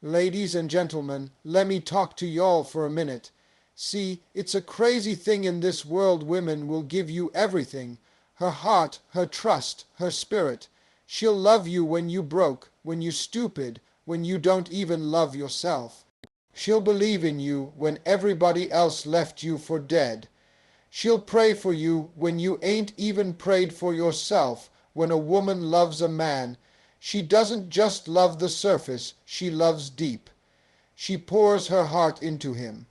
Ladies and gentlemen, let me talk to y'all for a minute. See, it's a crazy thing in this world. Women will give you everything. Her heart, her trust, her spirit. She'll love you when you broke, when you stupid, when you don't even love yourself. She'll believe in you when everybody else left you for dead. She'll pray for you when you ain't even prayed for yourself. When a woman loves a man, she doesn't just love the surface, she loves deep. She pours her heart into him.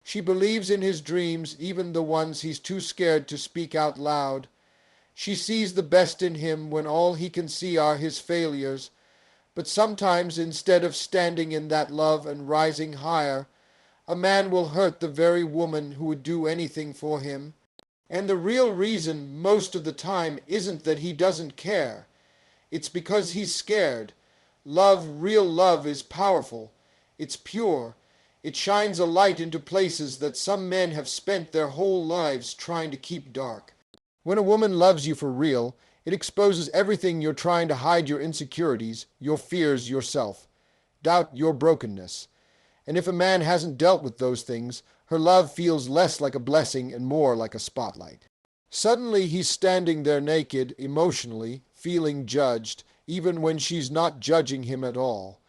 She believes in his dreams, even the ones he's too scared to speak out loud. She sees the best in him when all he can see are his failures. But sometimes, instead of standing in that love and rising higher, a man will hurt the very woman who would do anything for him. And the real reason most of the time isn't that he doesn't care. It's because he's scared. Love, real love, is powerful. It's pure. It shines a light into places that some men have spent their whole lives trying to keep dark. When a woman loves you for real, it exposes everything you're trying to hide: your insecurities, your fears, yourself, doubt, your brokenness. And if a man hasn't dealt with those things, her love feels less like a blessing and more like a spotlight. Suddenly he's standing there naked, emotionally, feeling judged, even when she's not judging him at all.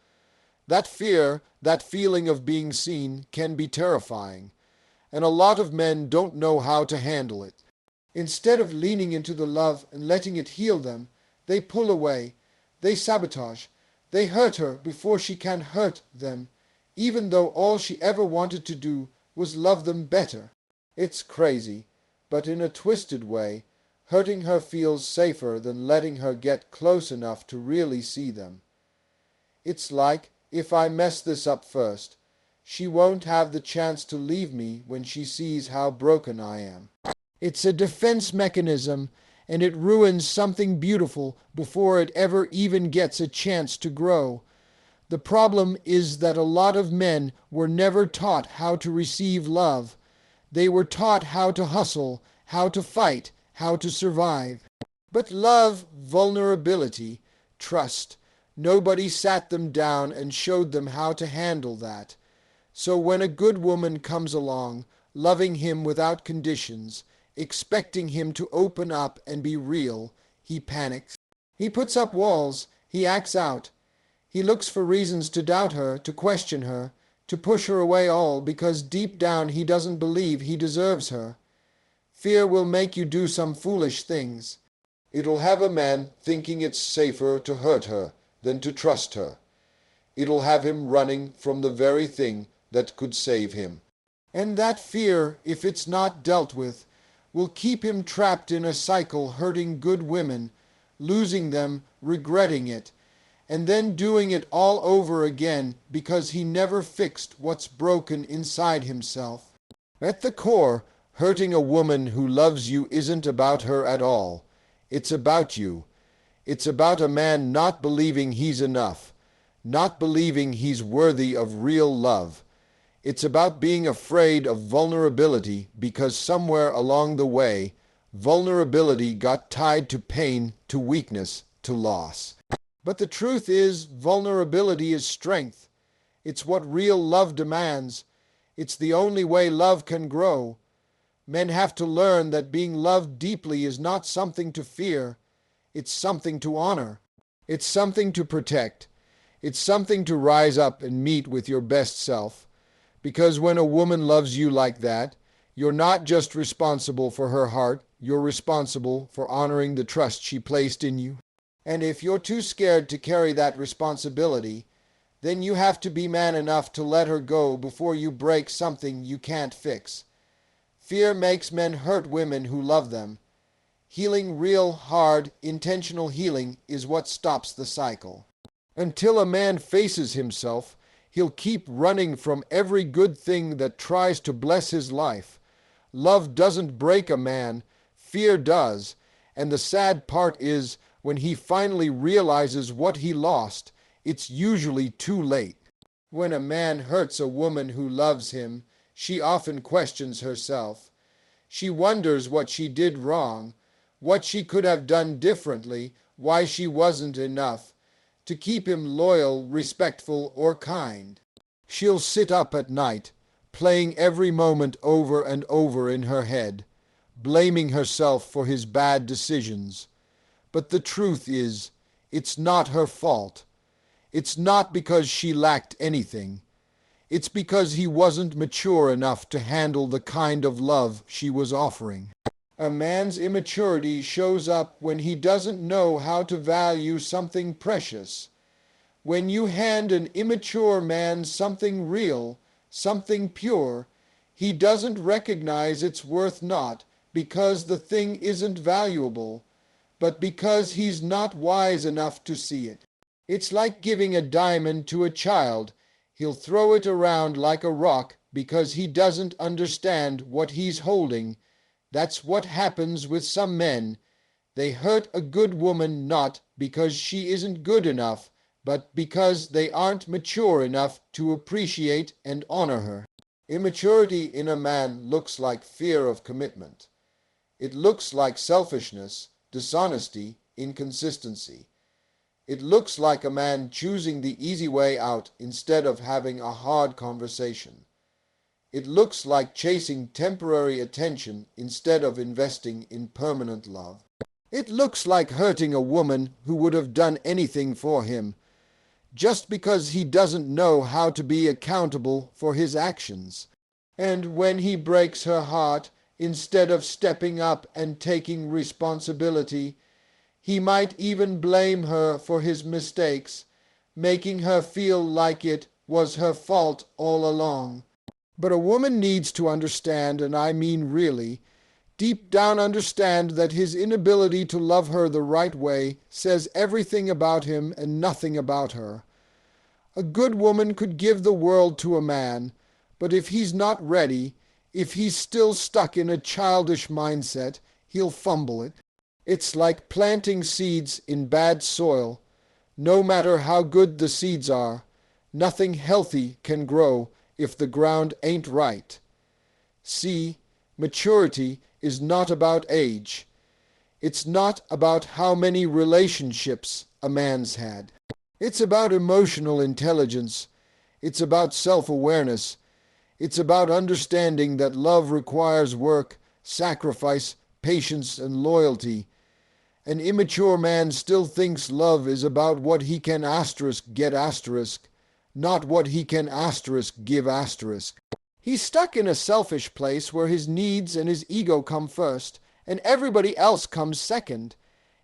That fear, that feeling of being seen, can be terrifying, and a lot of men don't know how to handle it. Instead of leaning into the love and letting it heal them, they pull away, they sabotage, they hurt her before she can hurt them, even though all she ever wanted to do was love them better. It's crazy, but in a twisted way, hurting her feels safer than letting her get close enough to really see them. It's like, if I mess this up first, she won't have the chance to leave me when she sees how broken I am. It's a defense mechanism, and it ruins something beautiful before it ever even gets a chance to grow. The problem is that a lot of men were never taught how to receive love. They were taught how to hustle, how to fight, how to survive. But love, vulnerability, trust, nobody sat them down and showed them how to handle that. So when a good woman comes along, loving him without conditions, expecting him to open up and be real, he panics. He puts up walls, he acts out. He looks for reasons to doubt her, to question her, to push her away, all because deep down he doesn't believe he deserves her. Fear will make you do some foolish things. It'll have a man thinking it's safer to hurt her than to trust her. It'll have him running from the very thing that could save him. And that fear, if it's not dealt with, will keep him trapped in a cycle, hurting good women, losing them, regretting it, and then doing it all over again because he never fixed what's broken inside himself. At the core, hurting a woman who loves you isn't about her at all. It's about you. It's about a man not believing he's enough, not believing he's worthy of real love. It's about being afraid of vulnerability because somewhere along the way, vulnerability got tied to pain, to weakness, to loss. But the truth is, vulnerability is strength. It's what real love demands. It's the only way love can grow. Men have to learn that being loved deeply is not something to fear. It's something to honor. It's something to protect. It's something to rise up and meet with your best self. Because when a woman loves you like that, you're not just responsible for her heart, you're responsible for honoring the trust she placed in you. And if you're too scared to carry that responsibility, then you have to be man enough to let her go before you break something you can't fix. Fear makes men hurt women who love them. Healing, real, hard, intentional healing is what stops the cycle. Until a man faces himself, he'll keep running from every good thing that tries to bless his life. Love doesn't break a man, fear does. And the sad part is, when he finally realizes what he lost, it's usually too late. When a man hurts a woman who loves him, she often questions herself. She wonders what she did wrong, what she could have done differently, why she wasn't enough. to keep him loyal, respectful, or kind. She'll sit up at night, playing every moment over and over in her head, blaming herself for his bad decisions. But the truth is, it's not her fault. It's not because she lacked anything. It's because he wasn't mature enough to handle the kind of love she was offering. A man's immaturity shows up when he doesn't know how to value something precious. When you hand an immature man something real, something pure, he doesn't recognize its worth not because the thing isn't valuable, but because he's not wise enough to see it. It's like giving a diamond to a child. He'll throw it around like a rock because he doesn't understand what he's holding. That's what happens with some men. They hurt a good woman not because she isn't good enough, but because they aren't mature enough to appreciate and honor her. Immaturity in a man looks like fear of commitment. It looks like selfishness, dishonesty, inconsistency. It looks like a man choosing the easy way out instead of having a hard conversation. It looks like chasing temporary attention instead of investing in permanent love. It looks like hurting a woman who would have done anything for him, just because he doesn't know how to be accountable for his actions. And when he breaks her heart, instead of stepping up and taking responsibility, he might even blame her for his mistakes, making her feel like it was her fault all along. But a woman needs to understand, and I mean really, deep down understand that his inability to love her the right way says everything about him and nothing about her. A good woman could give the world to a man, but if he's not ready, if he's still stuck in a childish mindset, he'll fumble it. It's like planting seeds in bad soil. No matter how good the seeds are, nothing healthy can grow if the ground ain't right. See, maturity is not about age. It's not about how many relationships a man's had. It's about emotional intelligence. It's about self-awareness. It's about understanding that love requires work, sacrifice, patience, and loyalty. An immature man still thinks love is about what he can get not what he can give . He's stuck in a selfish place where his needs and his ego come first, and everybody else comes second.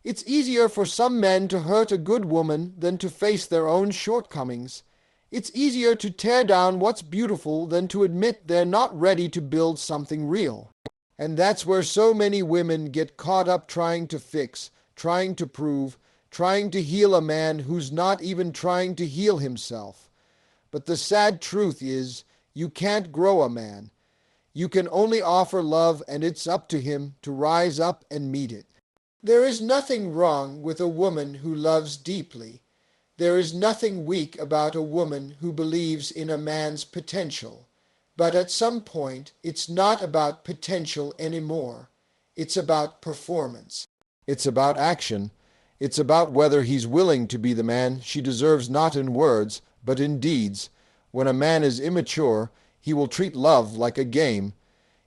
It's easier for some men to hurt a good woman than to face their own shortcomings. It's easier to tear down what's beautiful than to admit they're not ready to build something real. And that's where so many women get caught up trying to fix, trying to prove, trying to heal a man who's not even trying to heal himself. But the sad truth is, you can't grow a man. You can only offer love, and it's up to him to rise up and meet it. There is nothing wrong with a woman who loves deeply. There is nothing weak about a woman who believes in a man's potential. But at some point, it's not about potential anymore. It's about performance. It's about action. It's about whether he's willing to be the man she deserves, not in words, but in deeds. When a man is immature, he will treat love like a game.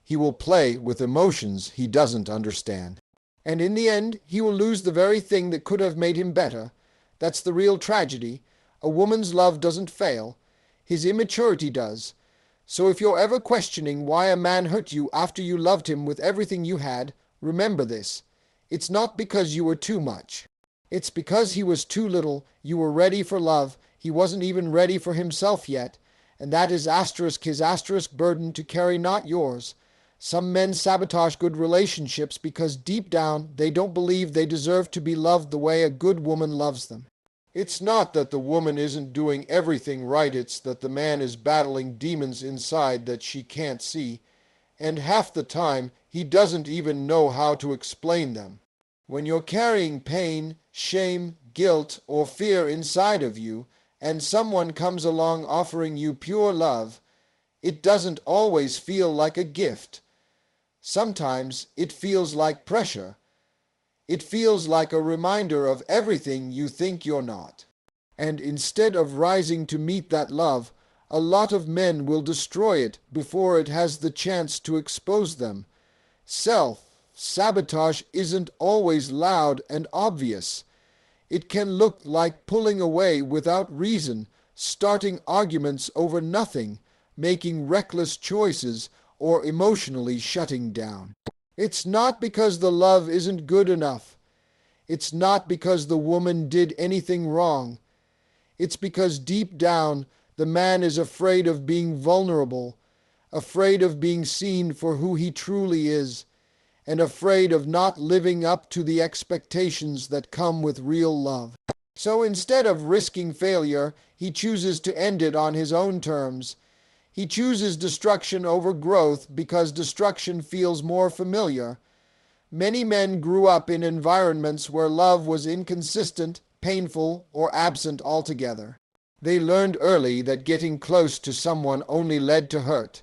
He will play with emotions he doesn't understand. And in the end, he will lose the very thing that could have made him better. That's the real tragedy. A woman's love doesn't fail. His immaturity does. So if you're ever questioning why a man hurt you after you loved him with everything you had, remember this. It's not because you were too much. It's because he was too little. You were ready for love. He wasn't even ready for himself yet. And that is his burden to carry, not yours. Some men sabotage good relationships because deep down they don't believe they deserve to be loved the way a good woman loves them. It's not that the woman isn't doing everything right, it's that the man is battling demons inside that she can't see, and half the time he doesn't even know how to explain them. When you're carrying pain, shame, guilt, or fear inside of you, and someone comes along offering you pure love, it doesn't always feel like a gift. Sometimes it feels like pressure. It feels like a reminder of everything you think you're not. And instead of rising to meet that love, a lot of men will destroy it before it has the chance to expose them. Self-sabotage isn't always loud and obvious. It can look like pulling away without reason, starting arguments over nothing, making reckless choices, or emotionally shutting down. It's not because the love isn't good enough. It's not because the woman did anything wrong. It's because deep down, the man is afraid of being vulnerable, afraid of being seen for who he truly is, and afraid of not living up to the expectations that come with real love. So instead of risking failure, he chooses to end it on his own terms. He chooses destruction over growth because destruction feels more familiar. Many men grew up in environments where love was inconsistent, painful, or absent altogether. They learned early that getting close to someone only led to hurt.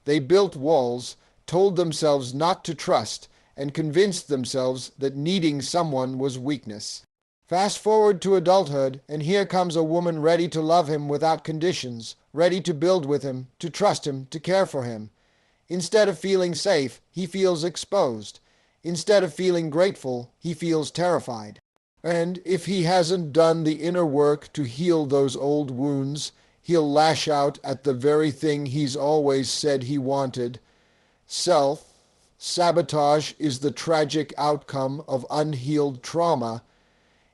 They built walls, told themselves not to trust, and convinced themselves that needing someone was weakness. Fast forward to adulthood, and here comes a woman ready to love him without conditions, ready to build with him, to trust him, to care for him. Instead of feeling safe, he feels exposed. Instead of feeling grateful, he feels terrified. And if he hasn't done the inner work to heal those old wounds, he'll lash out at the very thing he's always said he wanted. Self-sabotage is the tragic outcome of unhealed trauma.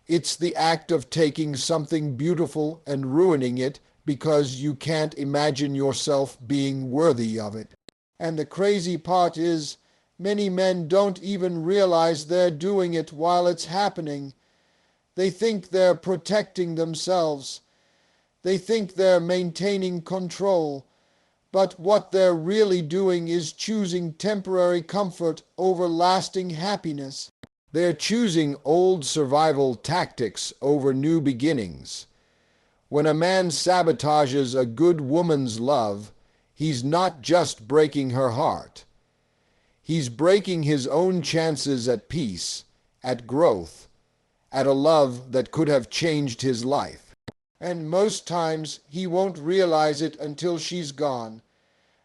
It's the act of taking something beautiful and ruining it because you can't imagine yourself being worthy of it. And the crazy part is, many men don't even realize they're doing it while it's happening. They think they're protecting themselves. They think they're maintaining control. But what they're really doing is choosing temporary comfort over lasting happiness. They're choosing old survival tactics over new beginnings. When a man sabotages a good woman's love, he's not just breaking her heart. He's breaking his own chances at peace, at growth, at a love that could have changed his life. And most times he won't realize it until she's gone,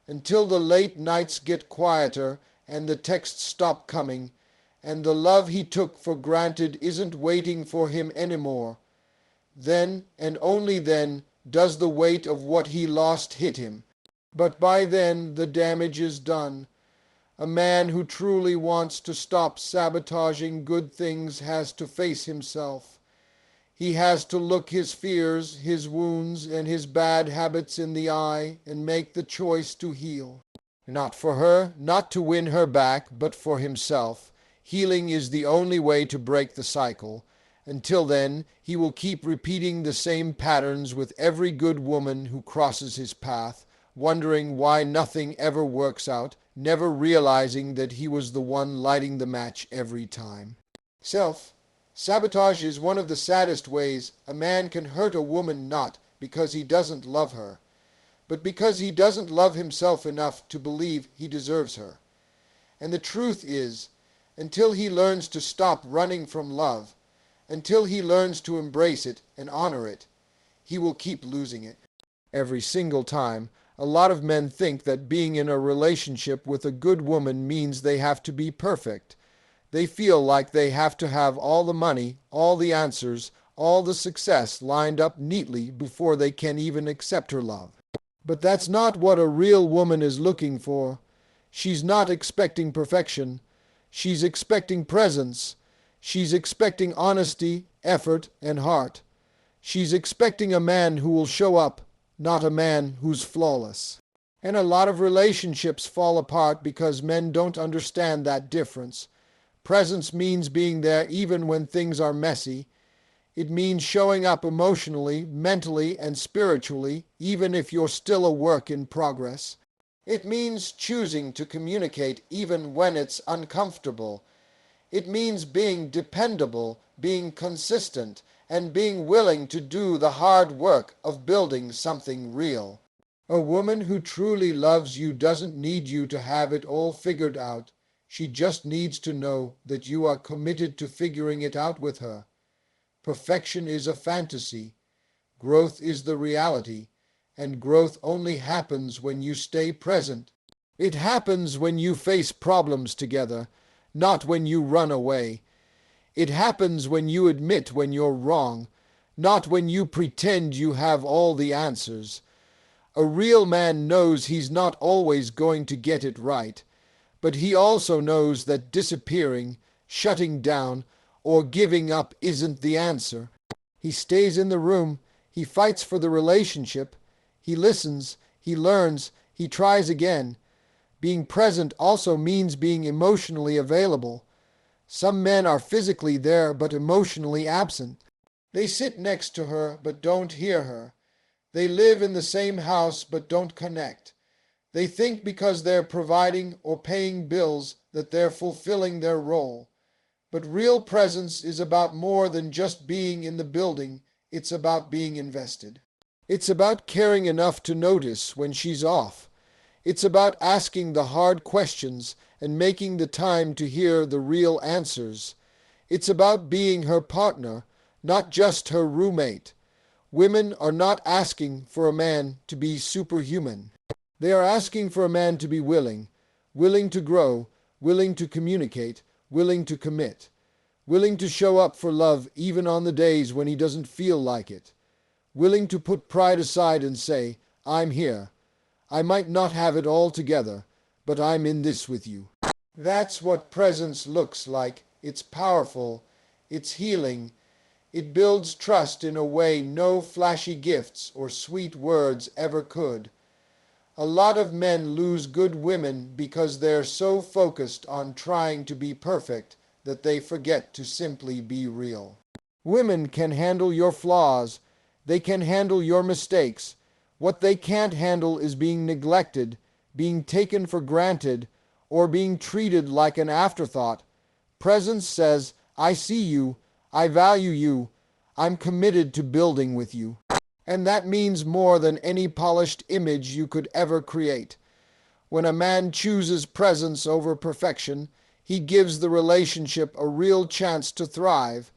until the late nights get quieter and the texts stop coming, and the love he took for granted isn't waiting for him anymore. Then, and only then, does the weight of what he lost hit him. But by then the damage is done. A man who truly wants to stop sabotaging good things has to face himself. He has to look his fears, his wounds, and his bad habits in the eye and make the choice to heal. Not for her, not to win her back, but for himself. Healing is the only way to break the cycle. Until then, he will keep repeating the same patterns with every good woman who crosses his path, wondering why nothing ever works out, never realizing that he was the one lighting the match every time. Self-sabotage is one of the saddest ways a man can hurt a woman, not because he doesn't love her, but because he doesn't love himself enough to believe he deserves her. And the truth is, until he learns to stop running from love, until he learns to embrace it and honor it, he will keep losing it. Every single time, a lot of men think that being in a relationship with a good woman means they have to be perfect. They feel like they have to have all the money, all the answers, all the success lined up neatly before they can even accept her love. But that's not what a real woman is looking for. She's not expecting perfection. She's expecting presence. She's expecting honesty, effort, and heart. She's expecting a man who will show up, not a man who's flawless. And a lot of relationships fall apart because men don't understand that difference. Presence means being there even when things are messy. It means showing up emotionally, mentally, and spiritually, even if you're still a work in progress. It means choosing to communicate even when it's uncomfortable. It means being dependable, being consistent, and being willing to do the hard work of building something real. A woman who truly loves you doesn't need you to have it all figured out. She just needs to know that you are committed to figuring it out with her. Perfection is a fantasy. Growth is the reality, and growth only happens when you stay present. It happens when you face problems together, not when you run away. It happens when you admit when you're wrong, not when you pretend you have all the answers. A real man knows he's not always going to get it right, but he also knows that disappearing, shutting down, or giving up isn't the answer. He stays in the room, he fights for the relationship, he listens, he learns, he tries again. Being present also means being emotionally available. Some men are physically there but emotionally absent. They sit next to her but don't hear her. They live in the same house but don't connect. They think because they're providing or paying bills that they're fulfilling their role. But real presence is about more than just being in the building. It's about being invested. It's about caring enough to notice when she's off. It's about asking the hard questions and making the time to hear the real answers. It's about being her partner, not just her roommate. Women are not asking for a man to be superhuman. They are asking for a man to be willing, willing to grow, willing to communicate, willing to commit, willing to show up for love even on the days when he doesn't feel like it, willing to put pride aside and say, I'm here. I might not have it all together, but I'm in this with you. That's what presence looks like. It's powerful. It's healing. It builds trust in a way no flashy gifts or sweet words ever could. A lot of men lose good women because they're so focused on trying to be perfect that they forget to simply be real. Women can handle your flaws. They can handle your mistakes. What they can't handle is being neglected, being taken for granted, or being treated like an afterthought. Presence says, I see you, I value you, I'm committed to building with you. And that means more than any polished image you could ever create. When a man chooses presence over perfection, he gives the relationship a real chance to thrive.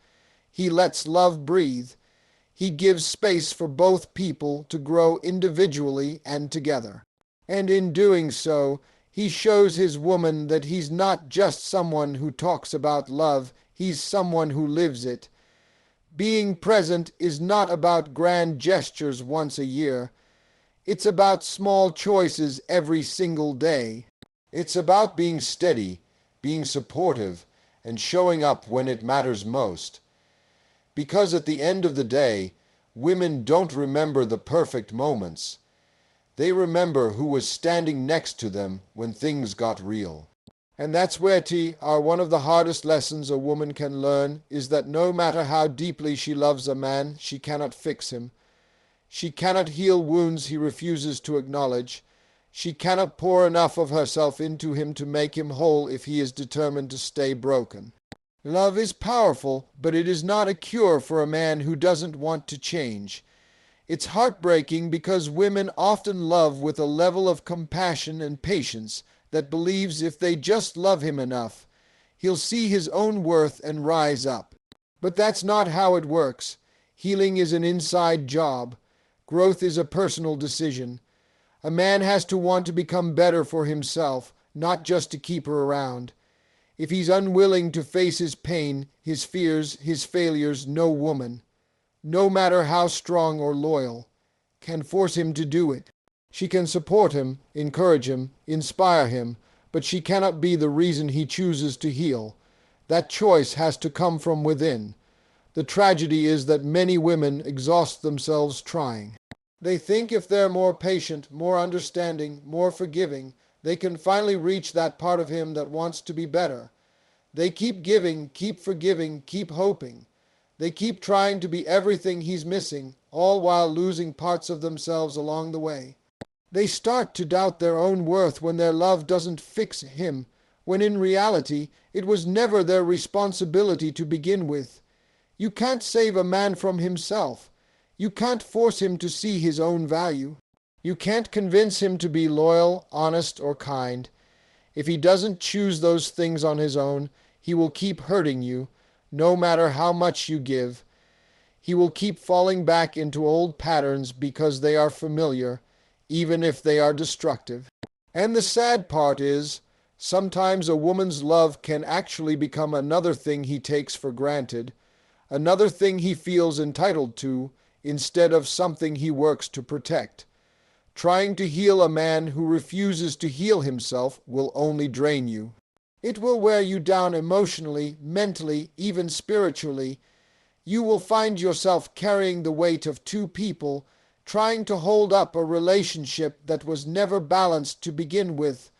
He lets love breathe. He gives space for both people to grow individually and together. And in doing so, he shows his woman that he's not just someone who talks about love, he's someone who lives it. Being present is not about grand gestures once a year. It's about small choices every single day. It's about being steady, being supportive, and showing up when it matters most. Because at the end of the day, women don't remember the perfect moments. They remember who was standing next to them when things got real. And that's where one of the hardest lessons a woman can learn is that no matter how deeply she loves a man, she cannot fix him. She cannot heal wounds he refuses to acknowledge. She cannot pour enough of herself into him to make him whole if he is determined to stay broken. Love is powerful, but it is not a cure for a man who doesn't want to change. It's heartbreaking because women often love with a level of compassion and patience that believes if they just love him enough, he'll see his own worth and rise up. But that's not how it works. Healing is an inside job. Growth is a personal decision. A man has to want to become better for himself, not just to keep her around. If he's unwilling to face his pain, his fears, his failures, no woman, no matter how strong or loyal, can force him to do it. She can support him, encourage him, inspire him, but she cannot be the reason he chooses to heal. That choice has to come from within. The tragedy is that many women exhaust themselves trying. They think if they're more patient, more understanding, more forgiving, they can finally reach that part of him that wants to be better. They keep giving, keep forgiving, keep hoping. They keep trying to be everything he's missing, all while losing parts of themselves along the way. They start to doubt their own worth when their love doesn't fix him, when in reality it was never their responsibility to begin with. You can't save a man from himself. You can't force him to see his own value. You can't convince him to be loyal, honest, or kind. If he doesn't choose those things on his own, he will keep hurting you, no matter how much you give. He will keep falling back into old patterns because they are familiar, even if they are destructive. And the sad part is, sometimes a woman's love can actually become another thing he takes for granted, another thing he feels entitled to, instead of something he works to protect. Trying to heal a man who refuses to heal himself will only drain you. It will wear you down emotionally, mentally, even spiritually. You will find yourself carrying the weight of two people, trying to hold up a relationship that was never balanced to begin with.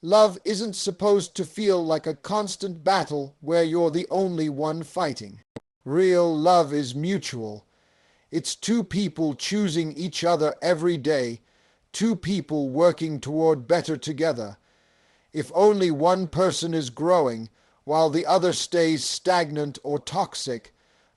Love isn't supposed to feel like a constant battle where you're the only one fighting. Real love is mutual. It's two people choosing each other every day, two people working toward better together. If only one person is growing while the other stays stagnant or toxic,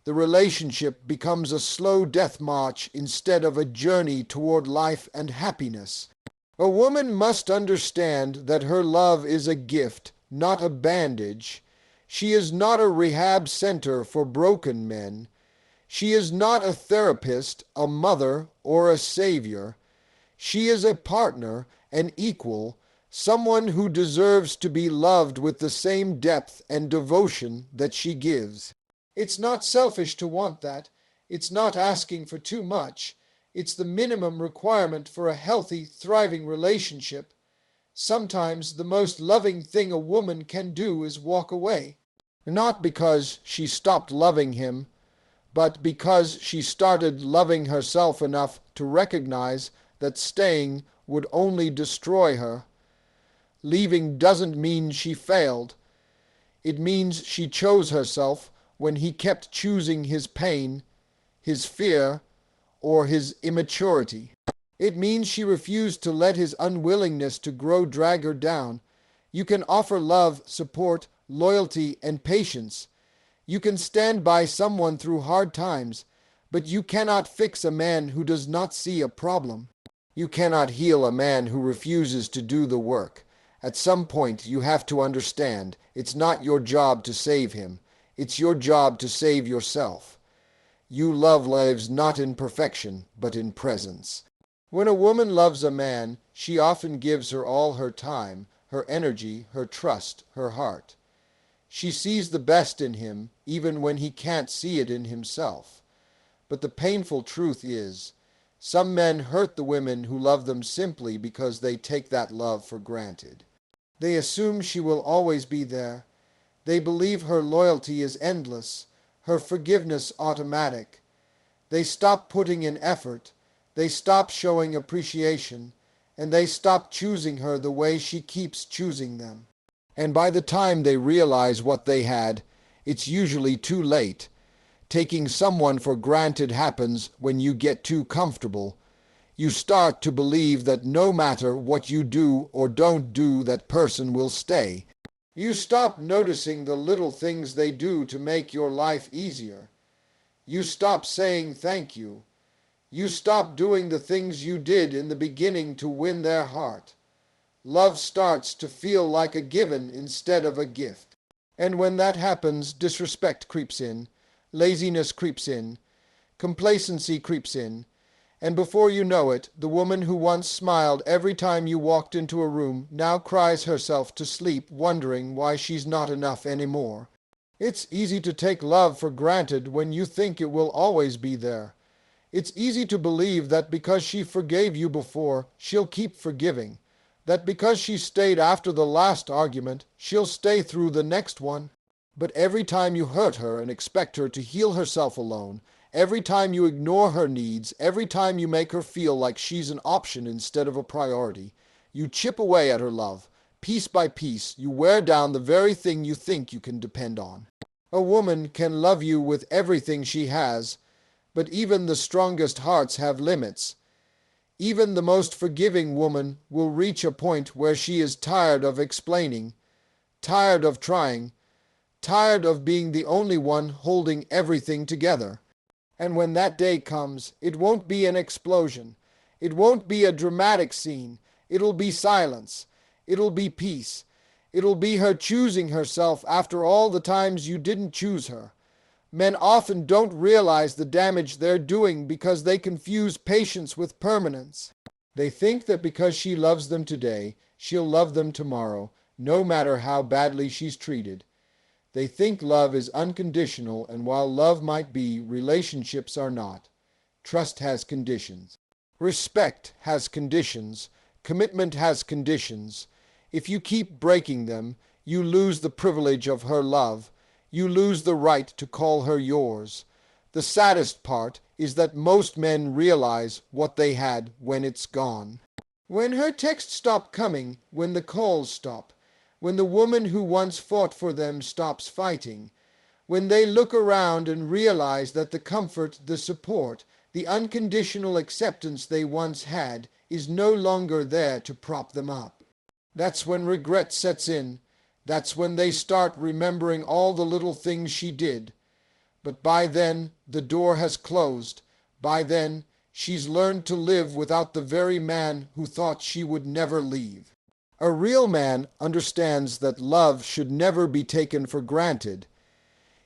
the relationship becomes a slow death march instead of a journey toward life and happiness. A woman must understand that her love is a gift, not a bandage. She is not a rehab center for broken men. She is not a therapist, a mother, or a savior. She is a partner, an equal, someone who deserves to be loved with the same depth and devotion that she gives. It's not selfish to want that. It's not asking for too much. It's the minimum requirement for a healthy, thriving relationship. Sometimes the most loving thing a woman can do is walk away. Not because she stopped loving him, but because she started loving herself enough to recognize that staying would only destroy her. Leaving doesn't mean she failed. It means she chose herself when he kept choosing his pain, his fear, or his immaturity. It means she refused to let his unwillingness to grow drag her down. You can offer love, support, loyalty, and patience. You can stand by someone through hard times, but you cannot fix a man who does not see a problem. You cannot heal a man who refuses to do the work. At some point, you have to understand it's not your job to save him. It's your job to save yourself. You love lives not in perfection, but in presence. When a woman loves a man, she often gives her all her time, her energy, her trust, her heart. She sees the best in him, even when he can't see it in himself. But the painful truth is, some men hurt the women who love them simply because they take that love for granted. They assume she will always be there. They believe her loyalty is endless, her forgiveness automatic. They stop putting in effort, they stop showing appreciation, and they stop choosing her the way she keeps choosing them. And by the time they realize what they had, it's usually too late. Taking someone for granted happens when you get too comfortable. You start to believe that no matter what you do or don't do, that person will stay. You stop noticing the little things they do to make your life easier. You stop saying thank you. You stop doing the things you did in the beginning to win their heart. Love starts to feel like a given instead of a gift. And when that happens, disrespect creeps in, laziness creeps in, complacency creeps in, and before you know it, the woman who once smiled every time you walked into a room now cries herself to sleep wondering why she's not enough anymore. It's easy to take love for granted when you think it will always be there. It's easy to believe that because she forgave you before, she'll keep forgiving. That because she stayed after the last argument, she'll stay through the next one. But every time you hurt her and expect her to heal herself alone, every time you ignore her needs, every time you make her feel like she's an option instead of a priority, you chip away at her love. Piece by piece, you wear down the very thing you think you can depend on. A woman can love you with everything she has, but even the strongest hearts have limits. Even the most forgiving woman will reach a point where she is tired of explaining, tired of trying, tired of being the only one holding everything together. And when that day comes, it won't be an explosion. It won't be a dramatic scene. It'll be silence. It'll be peace. It'll be her choosing herself after all the times you didn't choose her. Men often don't realize the damage they're doing because they confuse patience with permanence. They think that because she loves them today, she'll love them tomorrow, no matter how badly she's treated. They think love is unconditional, and while love might be, relationships are not. Trust has conditions. Respect has conditions. Commitment has conditions. If you keep breaking them, you lose the privilege of her love. You lose the right to call her yours. The saddest part is that most men realize what they had when it's gone. When her texts stop coming, when the calls stop, when the woman who once fought for them stops fighting, when they look around and realize that the comfort, the support, the unconditional acceptance they once had is no longer there to prop them up. That's when regret sets in. That's when they start remembering all the little things she did. But by then, the door has closed. By then, she's learned to live without the very man who thought she would never leave. A real man understands that love should never be taken for granted.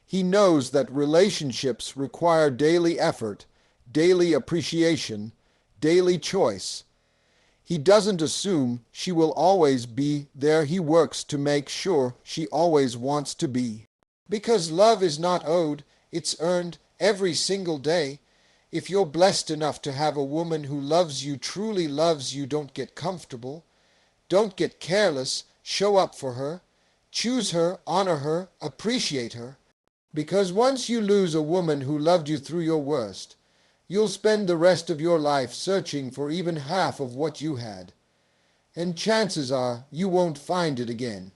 He knows that relationships require daily effort, daily appreciation, daily choice. He doesn't assume she will always be there. He works to make sure she always wants to be. Because love is not owed, it's earned every single day. If you're blessed enough to have a woman who loves you, truly loves you, don't get comfortable. Don't get careless. Show up for her. Choose her, honor her, appreciate her. Because once you lose a woman who loved you through your worst, you'll spend the rest of your life searching for even half of what you had. And chances are you won't find it again.